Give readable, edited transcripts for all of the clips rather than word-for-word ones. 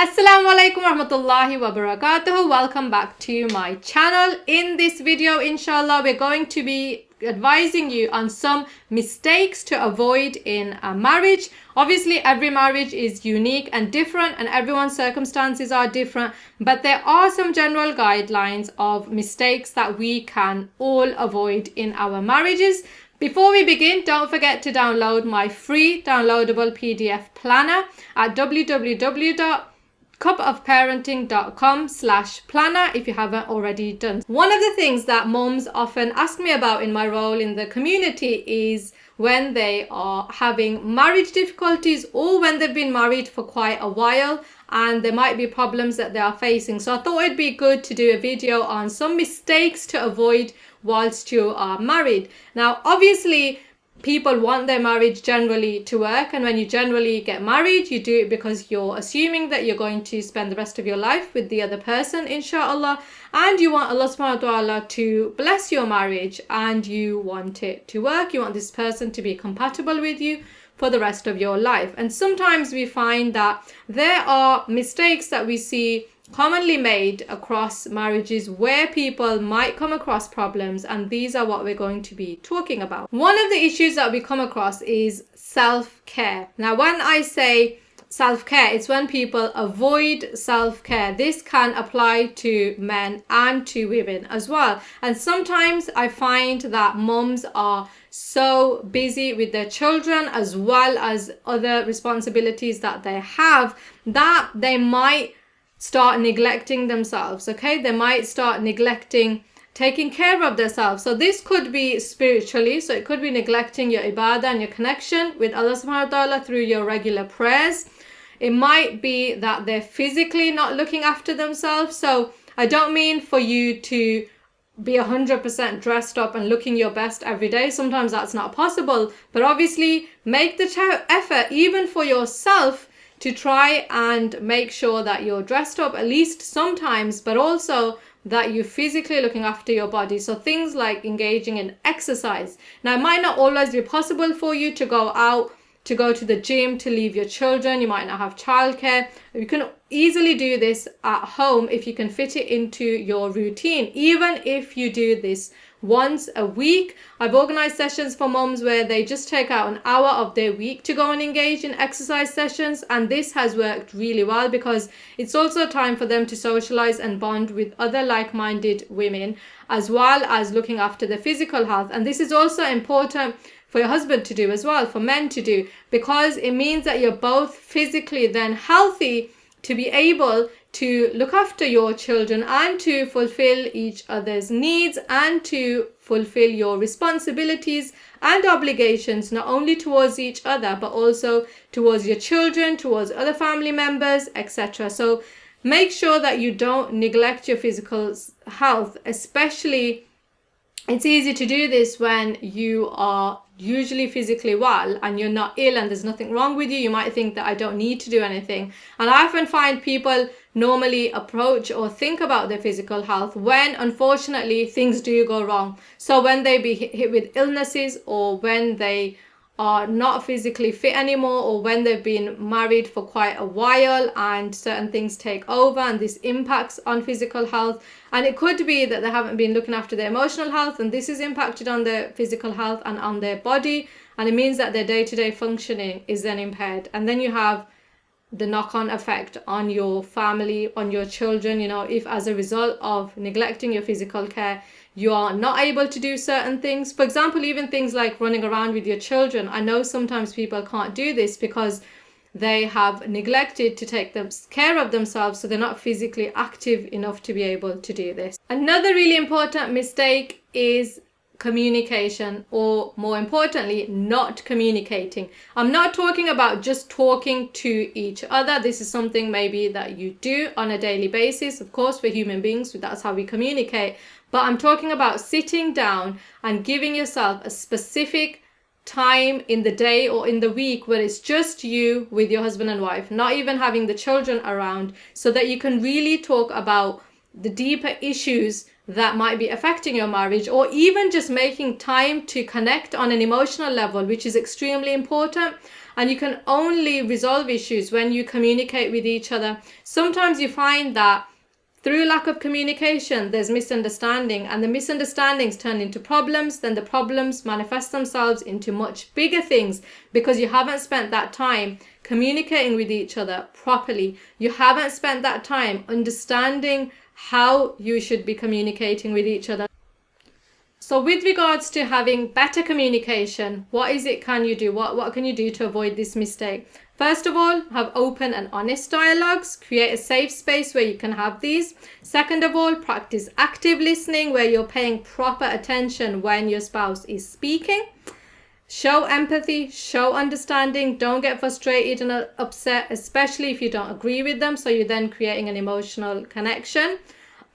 Assalamu alaikum warahmatullahi wabarakatuh. Welcome back to my channel. In this video, inshallah, we're going to be advising you on some mistakes to avoid in a marriage. Obviously, every marriage is unique and different, and everyone's circumstances are different, but there are some general guidelines of mistakes that we can all avoid in our marriages. Before we begin, don't forget to download my free downloadable PDF planner at www.cupofparenting.com/planner if you haven't already done. One of the things that mums often ask me about in my role in the community is when they are having marriage difficulties or when they've been married for quite a while and there might be problems that they are facing. So I thought it'd be good to do a video on some mistakes to avoid whilst you are married. Now, obviously, people want their marriage generally to work, and when you generally get married, you do it because you're assuming that you're going to spend the rest of your life with the other person, inshallah, and you want Allah subhanahu wa ta'ala to bless your marriage and you want it to work. You want this person to be compatible with you for the rest of your life. And sometimes we find that there are mistakes that we see commonly made across marriages where people might come across problems, and these are what we're going to be talking about. One of the issues that we come across is self-care. Now, when I say self-care, it's when people avoid self-care. This can apply to men and to women as well. And sometimes I find that mums are so busy with their children as well as other responsibilities that they have that they might start neglecting themselves, okay? They might start neglecting taking care of themselves. So this could be spiritually, so it could be neglecting your ibadah and your connection with Allah subhanahu wa ta'ala through your regular prayers. It might be that they're physically not looking after themselves. So I don't mean for you to be 100% dressed up and looking your best every day. Sometimes that's not possible, but obviously make the effort even for yourself to try and make sure that you're dressed up at least sometimes, but also that you're physically looking after your body. So things like engaging in exercise. Now, it might not always be possible for you to go out, to go to the gym, to leave your children. You might not have childcare. You can easily do this at home if you can fit it into your routine, even if you do this once a week. I've organized sessions for moms where they just take out an hour of their week to go and engage in exercise sessions, and this has worked really well because it's also time for them to socialize and bond with other like-minded women, as well as looking after their physical health. And this is also important for your husband to do as well, for men to do, because it means that you're both physically then healthy to be able to look after your children and to fulfill each other's needs and to fulfill your responsibilities and obligations, not only towards each other, but also towards your children, towards other family members, etc. So make sure that you don't neglect your physical health, especially it's easy to do this when you are usually physically well and you're not ill and there's nothing wrong with you. You might think that I don't need to do anything. And I often find people normally approach or think about their physical health when unfortunately things do go wrong. So when they be hit with illnesses, or when they are not physically fit anymore, or when they've been married for quite a while and certain things take over and this impacts on physical health. And it could be that they haven't been looking after their emotional health, and this is impacted on their physical health and on their body, and it means that their day-to-day functioning is then impaired. And then you have the knock-on effect on your family, on your children. You know, if as a result of neglecting your physical care you are not able to do certain things, for example, even things like running around with your children. I know sometimes people can't do this because they have neglected to take care of themselves, so they're not physically active enough to be able to do this. Another really important mistake is communication, or more importantly, not communicating. I'm not talking about just talking to each other. This is something maybe that you do on a daily basis. Of course, we're human beings, so that's how we communicate. But I'm talking about sitting down and giving yourself a specific time in the day or in the week where it's just you with your husband and wife, not even having the children around, so that you can really talk about the deeper issues that might be affecting your marriage, or even just making time to connect on an emotional level, which is extremely important. And you can only resolve issues when you communicate with each other. Sometimes you find that through lack of communication, there's misunderstanding, and the misunderstandings turn into problems. Then the problems manifest themselves into much bigger things because you haven't spent that time communicating with each other properly. You haven't spent that time understanding how you should be communicating with each other. So with regards to having better communication, what is it can you do? What can you do to avoid this mistake? First of all, have open and honest dialogues. Create a safe space where you can have these. Second of all, practice active listening where you're paying proper attention when your spouse is speaking. Show empathy, show understanding. Don't get frustrated and upset, especially if you don't agree with them. So you're then creating an emotional connection.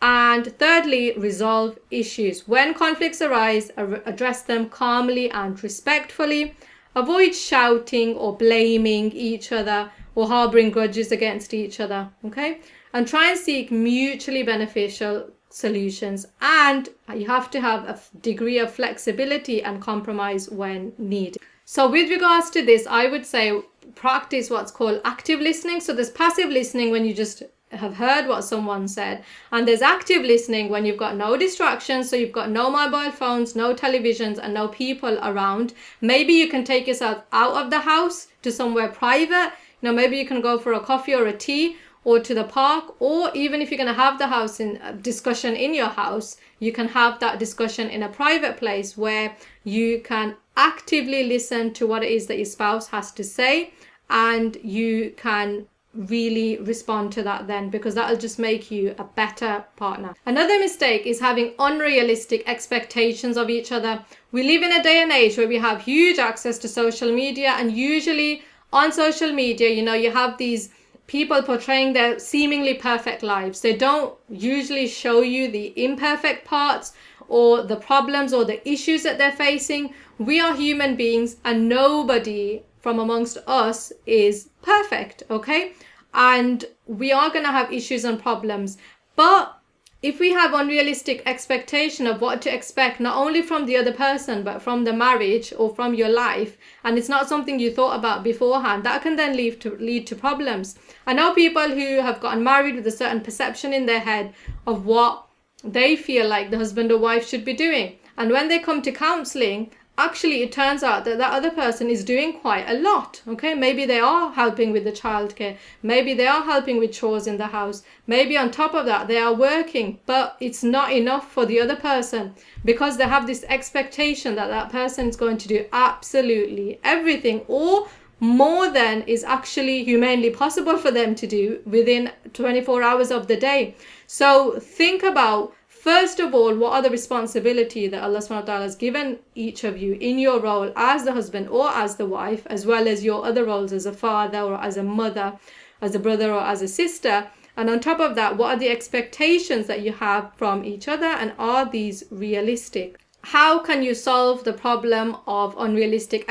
And thirdly, resolve issues. When conflicts arise, address them calmly and respectfully. Avoid shouting or blaming each other or harboring grudges against each other, okay? And try and seek mutually beneficial solutions. And you have to have a degree of flexibility and compromise when needed. So with regards to this, I would say practice what's called active listening. So there's passive listening when you just have heard what someone said, and there's active listening when you've got no distractions, so you've got no mobile phones, no televisions, and no people around. Maybe you can take yourself out of the house to somewhere private. Maybe you can go for a coffee or a tea or to the park, or even if you're going to have the house in discussion in your house, you can have that discussion in a private place where you can actively listen to what it is that your spouse has to say, and you can really respond to that then, because that'll just make you a better partner. Another mistake is having unrealistic expectations of each other. We live in a day and age where we have huge access to social media, and usually on social media, you have these people portraying their seemingly perfect lives. They don't usually show you the imperfect parts or the problems or the issues that they're facing. We are human beings, and nobody from amongst us is perfect, okay? And we are going to have issues and problems. But if we have unrealistic expectation of what to expect, not only from the other person, but from the marriage or from your life, and it's not something you thought about beforehand, that can then lead to problems. I know people who have gotten married with a certain perception in their head of what they feel like the husband or wife should be doing. And when they come to counseling, actually it turns out that other person is doing quite a lot, okay? Maybe they are helping with the childcare, maybe they are helping with chores in the house, maybe on top of that they are working, but it's not enough for the other person because they have this expectation that that person is going to do absolutely everything or more than is actually humanly possible for them to do within 24 hours of the day. So think about, first of all, what are the responsibilities that Allah subhanahu wa ta'ala has given each of you in your role as the husband or as the wife, as well as your other roles as a father or as a mother, as a brother or as a sister. And on top of that, what are the expectations that you have from each other, and are these realistic? How can you solve the problem of unrealistic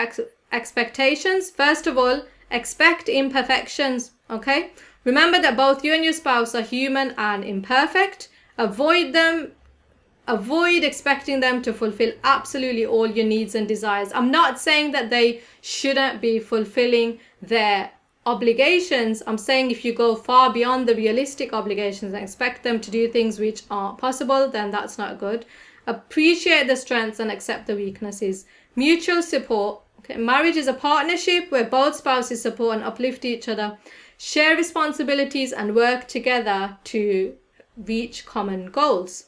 expectations? First of all, expect imperfections, okay? Remember that both you and your spouse are human and imperfect. Avoid expecting them to fulfill absolutely all your needs and desires. I'm not saying that they shouldn't be fulfilling their obligations. I'm saying if you go far beyond the realistic obligations and expect them to do things which aren't possible, then that's not good. Appreciate the strengths and accept the weaknesses. Mutual support. Okay, marriage is a partnership where both spouses support and uplift each other. Share responsibilities and work together to reach common goals.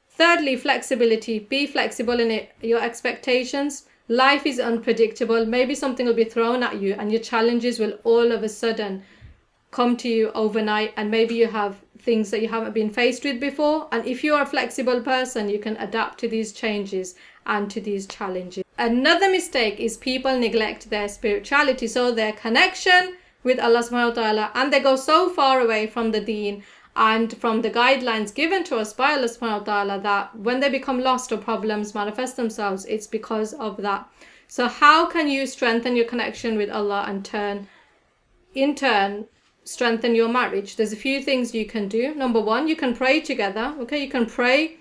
Thirdly, flexibility. Be flexible in your expectations. Life is unpredictable. Maybe something will be thrown at you and your challenges will all of a sudden come to you overnight, and maybe you have things that you haven't been faced with before. And if you're a flexible person, you can adapt to these changes and to these challenges. Another mistake is people neglect their spirituality, so their connection with Allah subhanahu wa ta'ala, and they go so far away from the deen and from the guidelines given to us by Allah subhanahu wa ta'ala that when they become lost or problems manifest themselves, it's because of that. So how can you strengthen your connection with Allah and in turn strengthen your marriage? There's a few things you can do. Number one, you can pray together. Okay, you can pray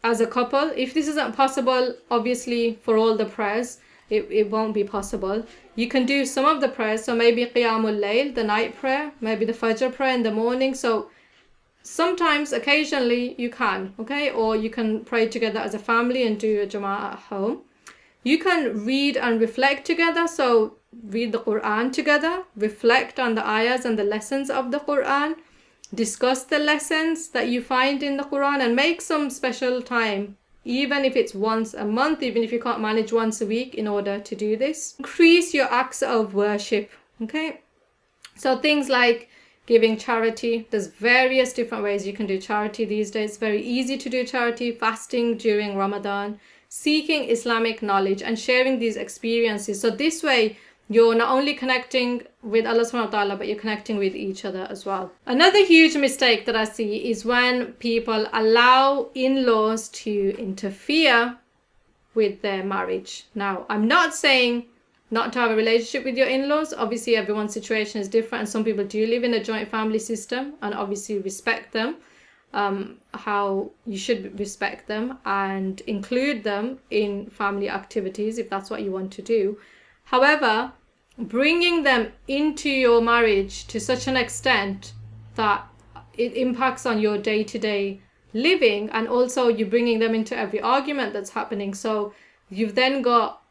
as a couple. If this isn't possible, obviously, for all the prayers, it won't be possible. You can do some of the prayers, so maybe Qiyamul Layl, the night prayer, maybe the Fajr prayer in the morning. So sometimes, occasionally, you can, okay? Or you can pray together as a family and do a Jama'ah at home. You can read and reflect together, so read the Quran together, reflect on the ayahs and the lessons of the Quran, discuss the lessons that you find in the Quran, and make some special time, even if it's once a month, even if you can't manage once a week, in order to do this. Increase your acts of worship, okay? So things like giving charity. There's various different ways you can do charity these days. It's very easy to do charity. Fasting during Ramadan, seeking Islamic knowledge and sharing these experiences. So this way, you're not only connecting with Allah subhanahu wa ta'ala, but you're connecting with each other as well. Another huge mistake that I see is when people allow in-laws to interfere with their marriage. Now, I'm not saying not to have a relationship with your in-laws. Obviously, everyone's situation is different, and some people do live in a joint family system, and obviously respect them, how you should respect them and include them in family activities if that's what you want to do. However, bringing them into your marriage to such an extent that it impacts on your day-to-day living, and also you're bringing them into every argument that's happening. So you've then got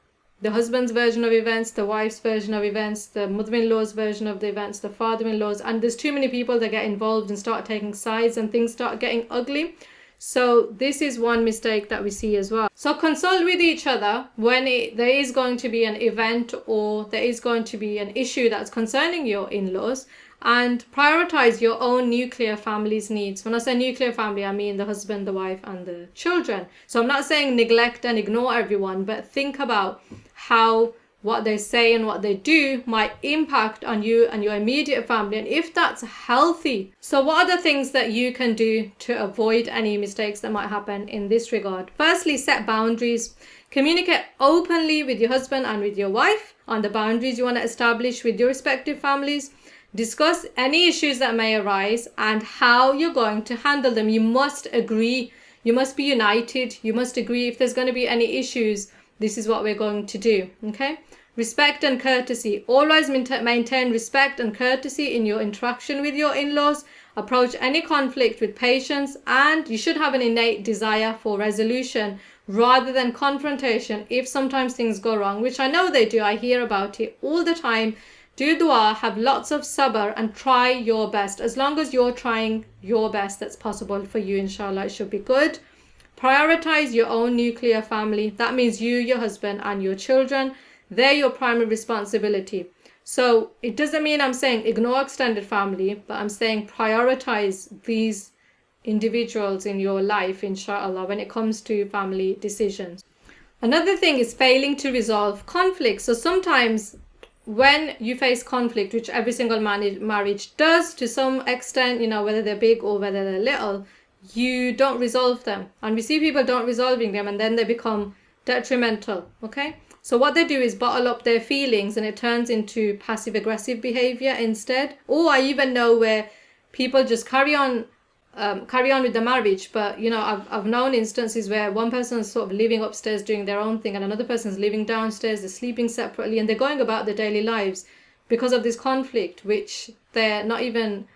the husband's version of events, the wife's version of events, the mother-in-law's version of the events, the father-in-law's, and there's too many people that get involved and start taking sides, and things start getting ugly. So this is one mistake that we see as well. So consult with each other when there is going to be an event or there is going to be an issue that's concerning your in-laws, and prioritize your own nuclear family's needs. When I say nuclear family, I mean the husband, the wife, and the children. So I'm not saying neglect and ignore everyone, but think about how what they say and what they do might impact on you and your immediate family, and if that's healthy. So what are the things that you can do to avoid any mistakes that might happen in this regard? Firstly, set boundaries. Communicate openly with your husband and with your wife on the boundaries you want to establish with your respective families. Discuss any issues that may arise and how you're going to handle them. You must agree. You must be united. You must agree if there's going to be any issues, this is what we're going to do, okay? Respect and courtesy. Always maintain respect and courtesy in your interaction with your in-laws. Approach any conflict with patience, and you should have an innate desire for resolution rather than confrontation if sometimes things go wrong, which I know they do. I hear about it all the time. Do dua, have lots of sabr, and try your best. As long as you're trying your best, that's possible for you, inshallah, it should be good. Prioritize your own nuclear family. That means you, your husband, and your children. They're your primary responsibility. So it doesn't mean I'm saying ignore extended family, but I'm saying prioritize these individuals in your life, inshallah, when it comes to family decisions. Another thing is failing to resolve conflict. So sometimes when you face conflict, which every single marriage does to some extent, you know, whether they're big or whether they're little, you don't resolve them. And we see people don't resolving them, and then they become detrimental, okay? So what they do is bottle up their feelings, and it turns into passive aggressive behavior instead. Or I even know where people just carry on with the marriage, but you know, I've known instances where one person is sort of living upstairs doing their own thing, and another person is living downstairs, they're sleeping separately, and they're going about their daily lives because of this conflict, which they're not even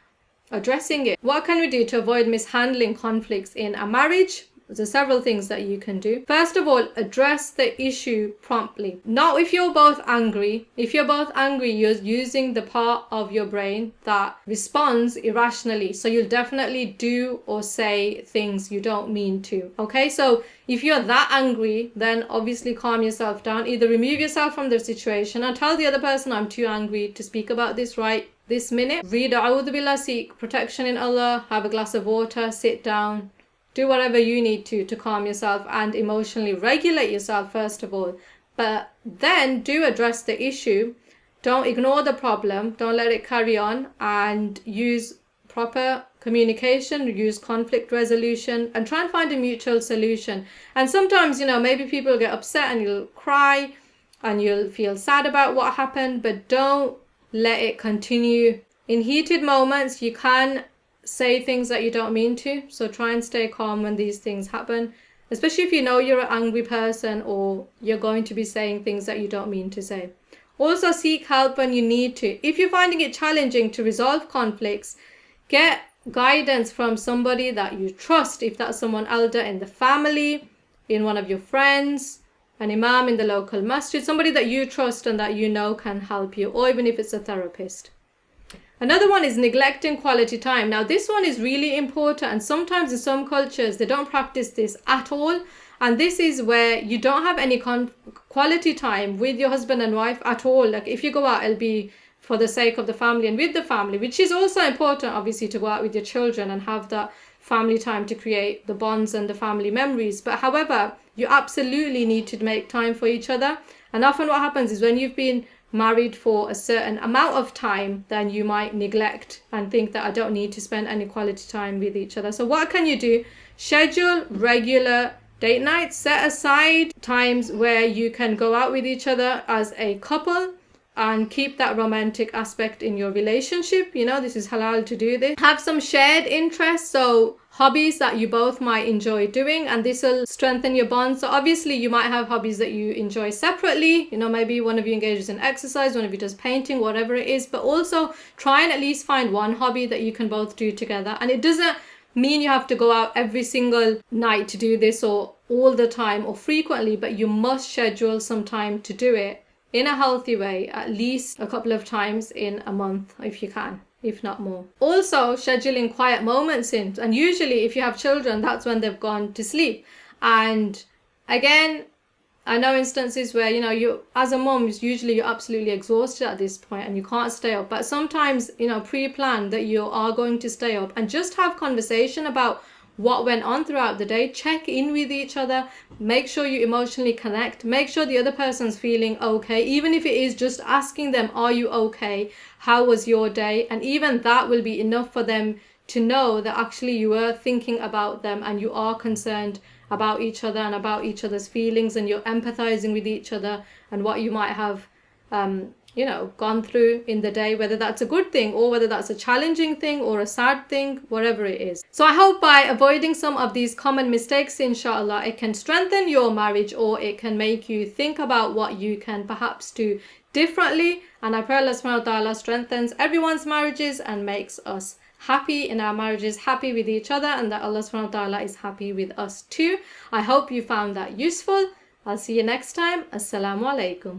addressing it. What can we do to avoid mishandling conflicts in a marriage? There's several things that you can do. First of all, address the issue promptly. Now, if you're both angry, you're using the part of your brain that responds irrationally. So you'll definitely do or say things you don't mean to. Okay, so if you're that angry, then obviously calm yourself down. Either remove yourself from the situation and tell the other person, I'm too angry to speak about this right this minute. Read A'udhu Billah, seek protection in Allah, have a glass of water, sit down. Do whatever you need to calm yourself and emotionally regulate yourself first of all. But then do address the issue. Don't ignore the problem. Don't let it carry on, and use proper communication, use conflict resolution, and try and find a mutual solution. And sometimes, you know, maybe people get upset and you'll cry and you'll feel sad about what happened, but don't let it continue. In heated moments, you can say things that you don't mean to, so try and stay calm when these things happen. especially if you know you're an angry person or you're going to be saying things that you don't mean to say. Also, seek help when you need to. If you're finding it challenging to resolve conflicts, get guidance from somebody that you trust. If that's someone elder in the family, in one of your friends, an imam in the local masjid, somebody that you trust and that you know can help you, or even if it's a therapist. Another one is neglecting quality time. Now, this one is really important, and sometimes in some cultures they don't practice this at all. And this is where you don't have any quality time with your husband and wife at all. Like if you go out, it'll be for the sake of the family and with the family, which is also important, obviously, to go out with your children and have that family time to create the bonds and the family memories. But however, you absolutely need to make time for each other. And often what happens is when you've been married for a certain amount of time, then you might neglect and think that I don't need to spend any quality time with each other. So what can you do? Schedule regular date nights. Set aside times where you can go out with each other as a couple and keep that romantic aspect in your relationship. You know, this is halal to do this. Have some shared interests, so hobbies that you both might enjoy doing, and this will strengthen your bond. So obviously you might have hobbies that you enjoy separately. You know, maybe one of you engages in exercise, one of you does painting, whatever it is, but also try and at least find one hobby that you can both do together. And it doesn't mean you have to go out every single night to do this or all the time or frequently, but you must schedule some time to do it in a healthy way, at least a couple of times in a month if you can, if not more. Also, scheduling quiet moments in, and usually if you have children, that's when they've gone to sleep. And again, I know instances where, you know, you as a mom, usually you're absolutely exhausted at this point and you can't stay up, but sometimes, you know, pre-plan that you are going to stay up and just have conversation about what went on throughout the day. Check in with each other, make sure you emotionally connect, make sure the other person's feeling okay, even if it is just asking them, are you okay, how was your day? And even that will be enough for them to know that actually you were thinking about them and you are concerned about each other and about each other's feelings, and you're empathizing with each other and what you might have you know, gone through in the day, whether that's a good thing or whether that's a challenging thing or a sad thing, whatever it is. So I hope by avoiding some of these common mistakes, inshallah, it can strengthen your marriage, or it can make you think about what you can perhaps do differently. And I pray Allah subhanahu wa ta'ala strengthens everyone's marriages and makes us happy in our marriages, happy with each other, and that Allah subhanahu wa ta'ala is happy with us too. I hope you found that useful. I'll see you next time. Assalamu alaikum.